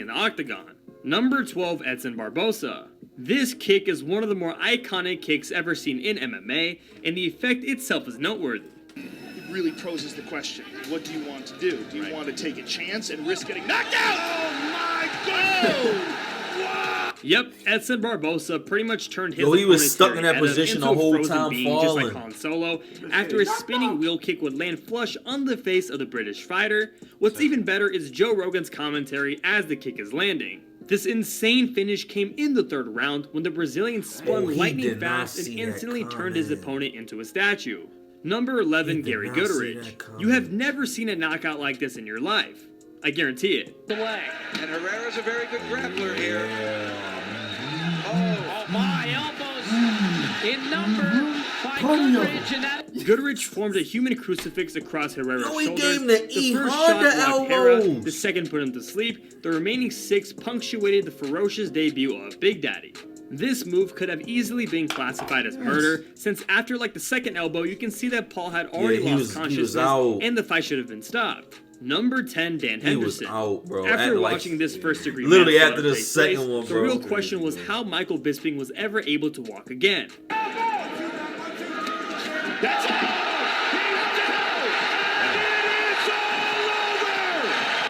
the octagon. Number 12, Edson Barbosa. This kick is one of the more iconic kicks ever seen in MMA, and the effect itself is noteworthy. It really poses the question, what do you want to do? Do you want to take a chance and risk getting knocked out? Oh my God! Yep, Edson Barbosa pretty much turned his he was stuck in that position the whole time, just like Han Solo, after a spinning wheel kick would land flush on the face of the British fighter. What's even better is Joe Rogan's commentary as the kick is landing. This insane finish came in the third round when the Brazilian spun lightning fast and instantly turned his opponent into a statue. Number 11, Gary Goodrich. You have never seen a knockout like this in your life. I guarantee it. And Herrera's a very good grappler here. Oh my, elbows in number by Goodrich, and that... Goodrich formed a human crucifix across Herrera's shoulders. He gave him the first shot blocked elbows. the second put him to sleep. The remaining 6 punctuated the ferocious debut of Big Daddy. This move could have easily been classified as murder, since after like the second elbow, you can see that Paul had already lost consciousness and the fight should have been stopped. Number 10, Dan Henderson. He was out, bro. After watching this first degree literally match after the second one, the bro. real question was how Michael Bisping was ever able to walk again. That's it!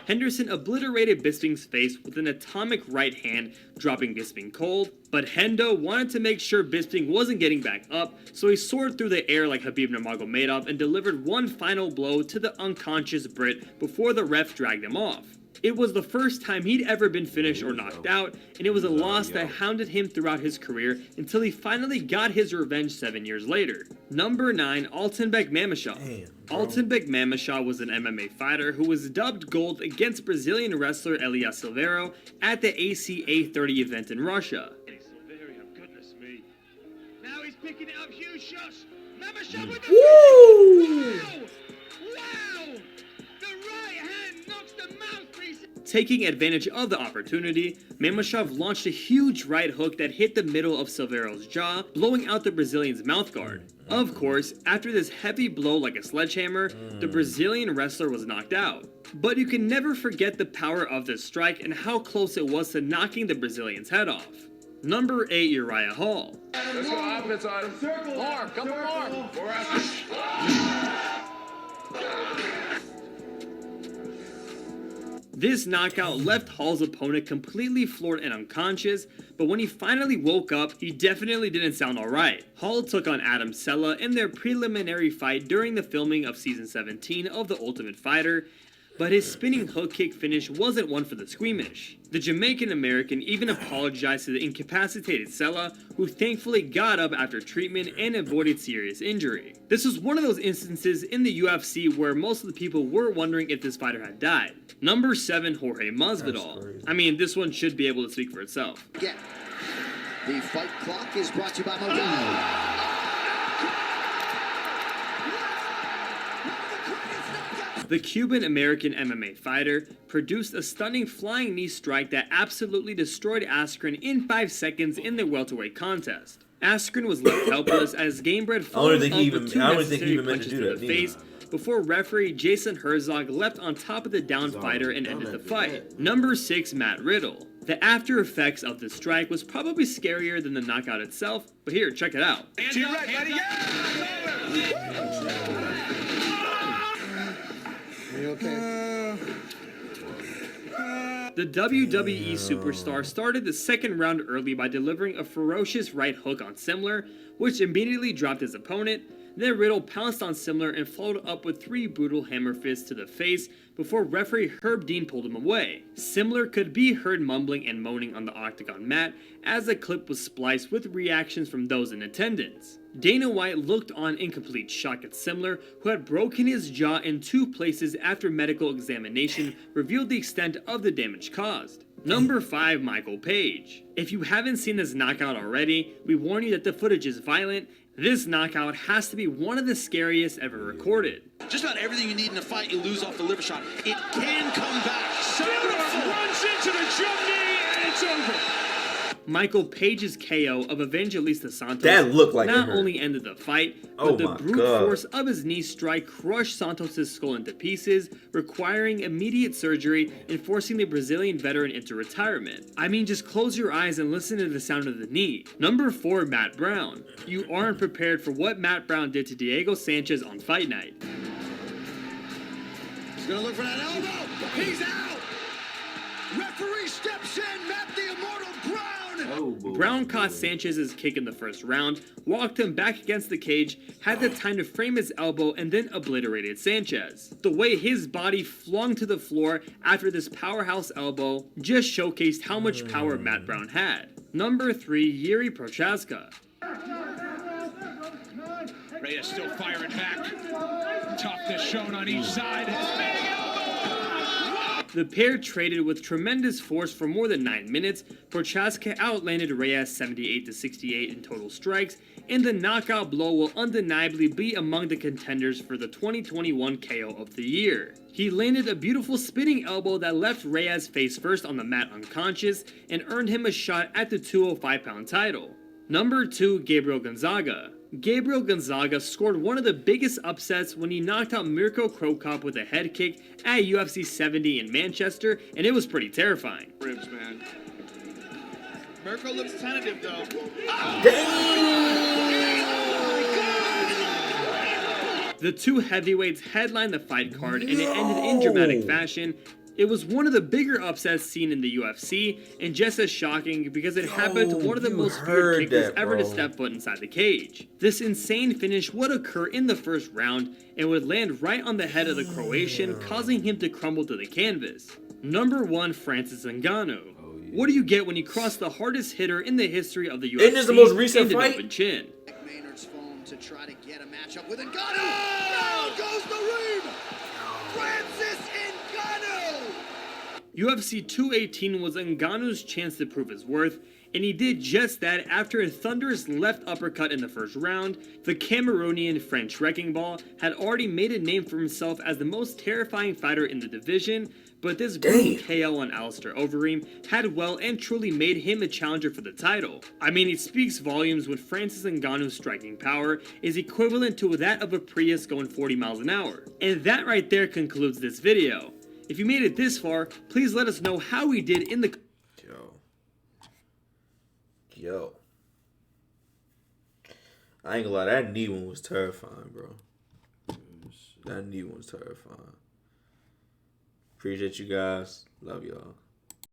Henderson obliterated Bisping's face with an atomic right hand, dropping Bisping cold, but Hendo wanted to make sure Bisping wasn't getting back up, so he soared through the air like Khabib Nurmagomedov and delivered one final blow to the unconscious Brit before the ref dragged him off. It was the first time he'd ever been finished or knocked out, and it was a loss that hounded him throughout his career until he finally got his revenge 7 years later. Number 9, Altanbek Mamashov. Altanbek Mamashov was an MMA fighter who was dubbed gold against Brazilian wrestler Elias Silveiro at the ACA 30 event in Russia. Silverio, goodness me. Now he's picking up huge shots. Mamashov with the Woo! Wow! The right hand knocks the mouthpiece. Taking advantage of the opportunity, Mamashov launched a huge right hook that hit the middle of Silveiro's jaw, blowing out the Brazilian's mouthguard. Of course, after this heavy blow like a sledgehammer, the Brazilian wrestler was knocked out. But you can never forget the power of this strike and how close it was to knocking the Brazilian's head off. Number 8, Uriah Hall. Let's go offense on him. Circle. More, couple more. This knockout left Hall's opponent completely floored and unconscious, but when he finally woke up, he definitely didn't sound alright. Hall took on Adam Sella in their preliminary fight during the filming of season 17 of The Ultimate Fighter, but his spinning hook kick finish wasn't one for the squeamish. The Jamaican American even apologized to the incapacitated Sella, who thankfully got up after treatment and avoided serious injury. This was one of those instances in the UFC where most of the people were wondering if this fighter had died. Number 7, Jorge Masvidal. I mean, this one should be able to speak for itself. Yeah. The fight clock is brought to you by Modelo. The Cuban-American MMA fighter produced a stunning flying knee strike that absolutely destroyed Askren in 5 seconds in the welterweight contest. Askren was left helpless as Gamebred followed up with 2 necessary punches to the face before referee Jason Herzog leapt on top of the downed fighter and ended the fight. Number 6, Matt Riddle. The after effects of this strike was probably scarier than the knockout itself, but here, check it out. The WWE superstar started the second round early by delivering a ferocious right hook on Simler, which immediately dropped his opponent. Then Riddle pounced on Simler and followed up with 3 brutal hammer fists to the face before referee Herb Dean pulled him away. Simler could be heard mumbling and moaning on the octagon mat as the clip was spliced with reactions from those in attendance. Dana White looked on in complete shock at Simler, who had broken his jaw in 2 places after medical examination revealed the extent of the damage caused. Number 5, Michael Page. If you haven't seen this knockout already, we warn you that the footage is violent. This knockout has to be one of the scariest ever recorded. Just about everything you need in a fight, you lose off the liver shot. It can come back. Beautiful. Runs into the jump knee and it's over. Michael Page's KO of Evangelista Santos That looked like it not hurt. only ended the fight, Oh but the my brute God. force of his knee strike crushed Santos' skull into pieces, requiring immediate surgery and forcing the Brazilian veteran into retirement. I mean, just close your eyes and listen to the sound of the knee. Number 4, Matt Brown. You aren't prepared for what Matt Brown did to Diego Sanchez on fight night. He's gonna look for that elbow. He's out. Referee steps in. Matt the Immortal Brown. Oh, boy. Brown caught Sanchez's kick in the first round, walked him back against the cage, had the time to frame his elbow, and then obliterated Sanchez. The way his body flung to the floor after this powerhouse elbow just showcased how much power Matt Brown had. Number 3, Yuri Prochaska. Reyes still firing back. Toughness shown on each side. Spinning elbow. The pair traded with tremendous force for more than 9 minutes. Prochaska outlanded Reyes 78-68 in total strikes, and the knockout blow will undeniably be among the contenders for the 2021 KO of the year. He landed a beautiful spinning elbow that left Reyes face first on the mat unconscious and earned him a shot at the 205-pound title. Number 2, Gabriel Gonzaga. Gabriel Gonzaga scored one of the biggest upsets when he knocked out Mirko Krokop with a head kick at UFC 70 in Manchester, and it was pretty terrifying. Ribs, man. Mirko looks tentative, though. The two heavyweights headlined the fight card, and it ended in dramatic fashion. It was one of the bigger upsets seen in the UFC, and just as shocking because it happened to one of the most feared kickers ever to step foot inside the cage. This insane finish would occur in the first round and would land right on the head of the Croatian, causing him to crumble to the canvas. Number 1, Francis Zangano. What do you get when you cross the hardest hitter in the history of the UFC? Isn't this the most recent and an fight? open chin? Maynard's phone to try to get a matchup with Ngannou. Down goes the Reem. Francis Ngannou. UFC 218 was Ngannou's chance to prove his worth, and he did just that after a thunderous left uppercut in the first round. The Cameroonian French Wrecking Ball had already made a name for himself as the most terrifying fighter in the division, but this brutal KO on Alistair Overeem had well and truly made him a challenger for the title. I mean, it speaks volumes when Francis Ngannou's striking power is equivalent to that of a Prius going 40 miles an hour. And that right there concludes this video. If you made it this far, please let us know how we did in the... Yo. I ain't gonna lie, that knee one was terrifying, bro. That knee one was terrifying. Appreciate you guys. Love y'all.